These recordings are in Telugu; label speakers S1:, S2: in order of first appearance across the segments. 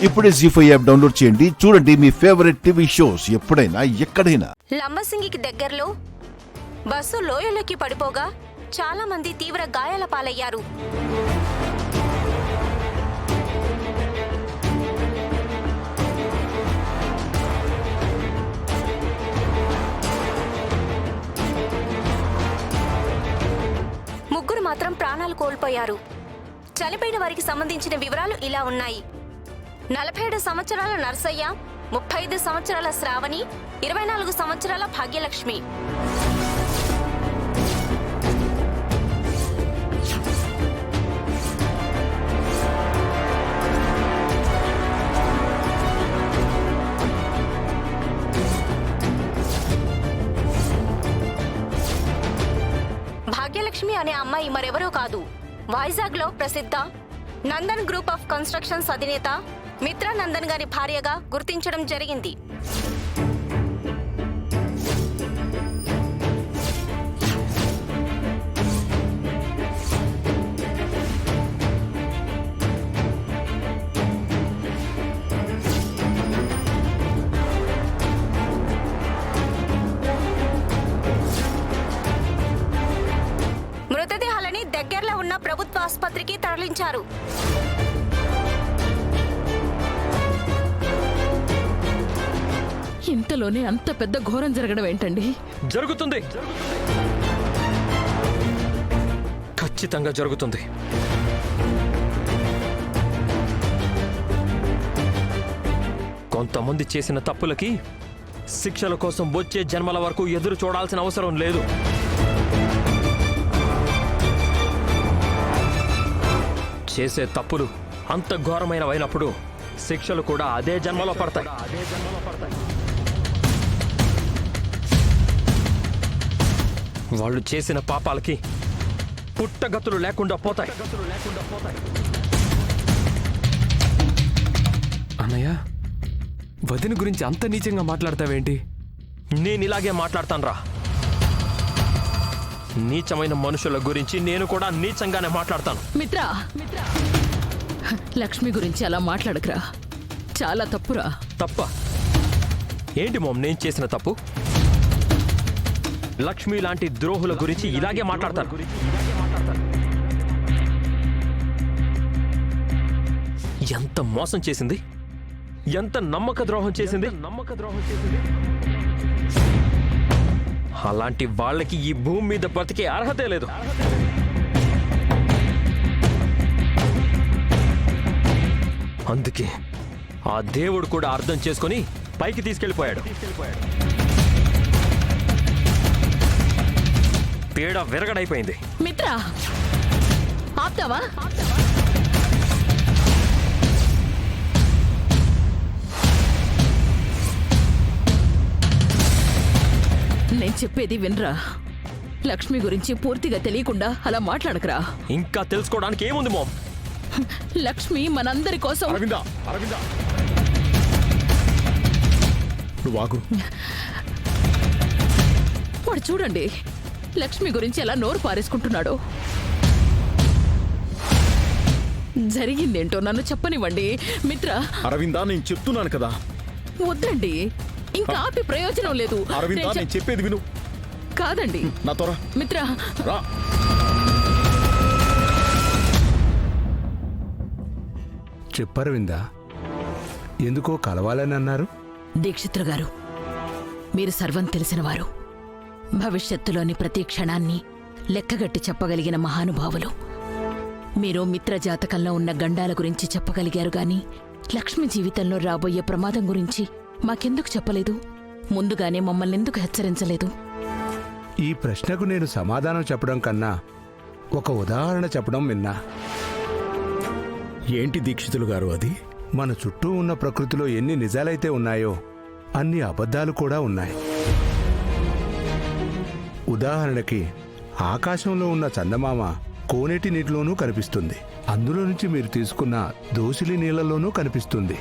S1: ఇప్పుడే జీ5 యాప్ డౌన్లోడ్ చేయండి. చూడండి మీ ఫేవరెట్ టీవీ షోస్ ఎప్పుడైనా ఎక్కడైనా.
S2: లంబసింగికి దగ్గరలో బస్సు లోయలోకి పడిపోగా చాలా మంది తీవ్ర గాయాల పాలయ్యారు. ముగ్గురు మాత్రం ప్రాణాలు కోల్పోయారు. చనిపోయిన వారికి సంబంధించిన వివరాలు ఇలా ఉన్నాయి. 47 సంవత్సరాల నర్సయ్య, 35 సంవత్సరాల శ్రావణి, 24 సంవత్సరాల భాగ్యలక్ష్మి. భాగ్యలక్ష్మి అనే అమ్మాయి మరెవరో కాదు, వైజాగ్ లో ప్రసిద్ధ నందన్ గ్రూప్ ఆఫ్ కన్స్ట్రక్షన్స్ అధినేత మిత్రా నందన్ గారి భార్యగా గుర్తించడం జరిగింది. మృతదేహాలని దగ్గరలో ఉన్న ప్రభుత్వ ఆసుపత్రికి తరలించారు.
S3: ఇంతలోనే అంత పెద్ద ఘోరం జరగడం ఏంటండి?
S4: జరుగుతుంది, ఖచ్చితంగా జరుగుతుంది. కొంతమంది చేసిన తప్పులకి శిక్షల కోసం వచ్చే జన్మల వరకు ఎదురు చూడాల్సిన అవసరం లేదు. చేసే తప్పులు అంత ఘోరమైనవైనప్పుడు శిక్షలు కూడా అదే జన్మలో పడతాయి. వాళ్ళు చేసిన పాపాలకి పుట్టగతులు లేకుండా పోతాయి.
S5: అన్నయ్య, వదిన గురించి అంత నీచంగా మాట్లాడతావేంటి?
S4: నేను ఇలాగే మాట్లాడతానురా. నీచమైన మనుషుల గురించి నేను కూడా నీచంగానే మాట్లాడతాను.
S3: మిత్రా, లక్ష్మి గురించి అలా మాట్లాడకురా, చాలా తప్పురా.
S4: తప్ప ఏంటి మోమ్ నేను చేసిన తప్పు? లక్ష్మి లాంటి ద్రోహుల గురించి ఇలాగే మాట్లాడతాను. ఎంత మోసం చేసింది, ఎంత నమ్మక ద్రోహం చేసింది. అలాంటి వాళ్ళకి ఈ భూమి మీద బ్రతికే అర్హతే లేదు. అందుకే ఆ దేవుడు కూడా అర్థం చేసుకొని పైకి తీసుకెళ్లిపోయాడు. పీడ విరగడైపోయింది.
S3: మిత్రా, ఆప్తావా? నేను చెప్పేది వినరా. లక్ష్మి గురించి పూర్తిగా తెలియకుండా అలా మాట్లాడకరా.
S4: ఇంకా తెలుసుకోవడానికి ఏముంది మోమ్?
S3: లక్ష్మి మనందరి కోసం.
S6: అరవిందా, నువ్వు ఆగు.
S3: వాడు చూడండి లక్ష్మి గురించి ఎలా నోరు పారేసుకుంటున్నాడో. జరిగిందేంటో నన్ను చెప్పనివ్వండి. మిత్ర,
S6: అరవిందా, నేను చెప్తున్నాను కదా.
S3: వద్దండి, ఇంకా ఆపి ప్రయోజనం లేదు.
S6: అరవిందా, నేను చెప్పేది విను.
S3: కాదండి
S6: నా త్వర
S3: మిత్ర.
S6: రా.
S5: చెప్పరవిందా, ఎందుకో కలవాలని అన్నారు?
S3: దీక్షితులు గారు, మీరు సర్వం తెలిసినవారు. భవిష్యత్తులోని ప్రతి క్షణాన్ని లెక్కగట్టి చెప్పగలిగిన మహానుభావులు. మీరు మిత్ర జాతకంలో ఉన్న గండాల గురించి చెప్పగలిగారు గాని లక్ష్మి జీవితంలో రాబోయే ప్రమాదం గురించి మాకెందుకు చెప్పలేదు? ముందుగానే మమ్మల్ని ఎందుకు హెచ్చరించలేదు?
S5: ఈ ప్రశ్నకు నేను సమాధానం చెప్పడం కన్నా ఒక ఉదాహరణ చెప్పడం విన్నా.
S6: ఏంటి దీక్షితులు గారు అది?
S5: మన చుట్టూ ఉన్న ప్రకృతిలో ఎన్ని నిజాలైతే ఉన్నాయో అన్ని అబద్ధాలు కూడా ఉన్నాయి. ఉదాహరణకి ఆకాశంలో ఉన్న చందమామ కోనేటి నీటిలోనూ కనిపిస్తుంది. అందులో నుంచి మీరు తీసుకున్న దోసిలి నీళ్లలోనూ కనిపిస్తుంది.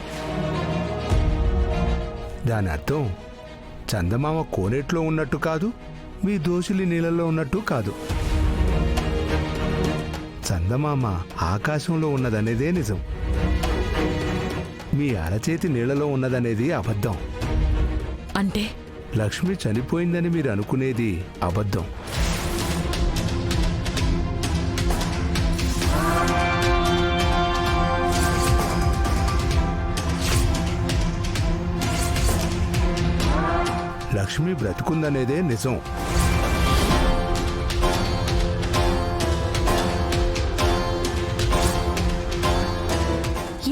S5: దాని అర్థం చందమామ కోనేట్లో ఉన్నట్టు కాదు, మీ దోసిలి నీళ్లలో ఉన్నట్టు కాదు. చందమామ ఆకాశంలో ఉన్నదనేదే నిజం. మీ అరచేతి నీళ్లలో ఉన్నదనేది అబద్ధం.
S3: అంటే
S5: లక్ష్మి చనిపోయిందని మీరు అనుకునేది అబద్ధం. లక్ష్మి బ్రతుకుందనేదే నిజం.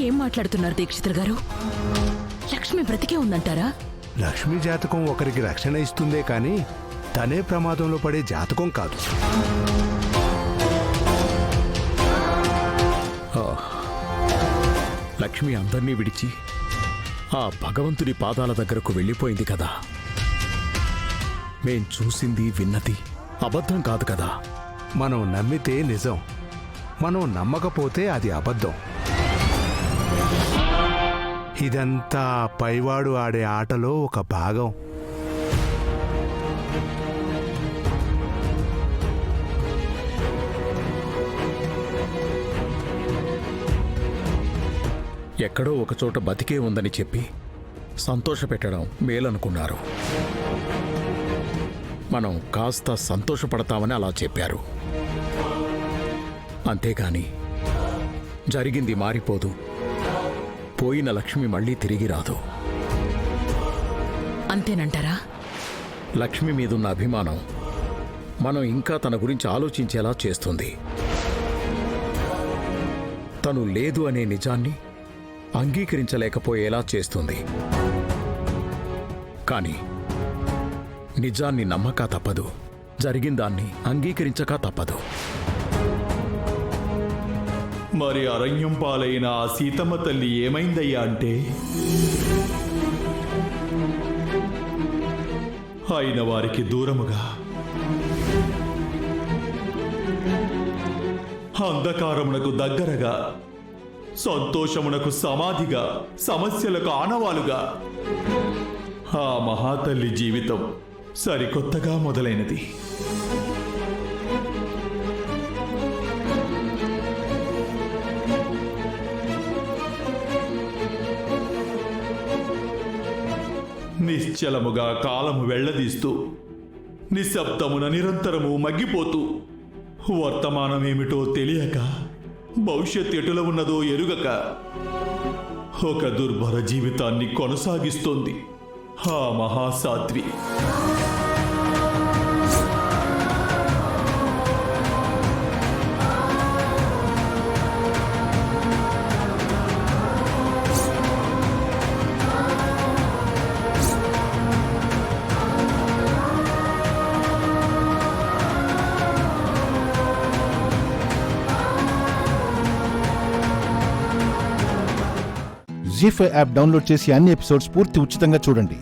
S3: ఏం మాట్లాడుతున్నారు దీక్షితులు గారు? లక్ష్మి బ్రతికే ఉందంటారా?
S5: లక్ష్మి జాతకం ఒకరికి రక్షణ ఇస్తుందే కానీ తనే ప్రమాదంలో పడే జాతకం కాదు.
S6: లక్ష్మి అందర్నీ విడిచి ఆ భగవంతుడి పాదాల దగ్గరకు వెళ్ళిపోయింది కదా. మేం చూసింది విన్నది అబద్ధం కాదు కదా.
S5: మనం నమ్మితే నిజం, మనం నమ్మకపోతే అది అబద్ధం. ఇదంతా పైవాడు ఆడే ఆటలో ఒక భాగం.
S6: ఎక్కడో ఒకచోట బతికే ఉందని చెప్పి సంతోషపెట్టడం మేలనుకున్నారు. మనం కాస్త సంతోషపడతామని అలా చెప్పారు. అంతేకాని జరిగింది మారిపోదు. పోయిన లక్ష్మి మళ్ళీ తిరిగి రాదు.
S3: అంతేనంటారా?
S6: లక్ష్మి మీదున్న అభిమానం మనం ఇంకా తన గురించి ఆలోచించేలా చేస్తుంది. తను లేదు అనే నిజాన్ని అంగీకరించలేకపోయేలా చేస్తుంది. కానీ నిజాన్ని నమ్మక తప్పదు, జరిగిందాన్ని అంగీకరించక తప్పదు.
S7: మరి అరణ్యం పాలైన ఆ సీతమ్మ తల్లి ఏమైందయ్యా అంటే, అయిన వారికి దూరముగా, అంధకారమునకు దగ్గరగా, సంతోషమునకు సమాధిగా, సమస్యలకు ఆనవాలుగా ఆ మహాతల్లి జీవితం సరికొత్తగా మొదలైనది. నిశ్చలముగా కాలము వెళ్లదీస్తూ, నిశ్శబ్దమున నిరంతరము మగ్గిపోతూ, వర్తమానమేమిటో తెలియక, భవిష్యత్ ఎటుల ఉన్నదో ఎరుగక ఒక దుర్భర జీవితాన్ని కొనసాగిస్తోంది ఆ మహాసాధ్వి.
S1: జీ5 యాప్ డౌన్లోడ్ చేసి అన్ని ఎపిసోడ్స్ పూర్తి ఉచితంగా చూడండి.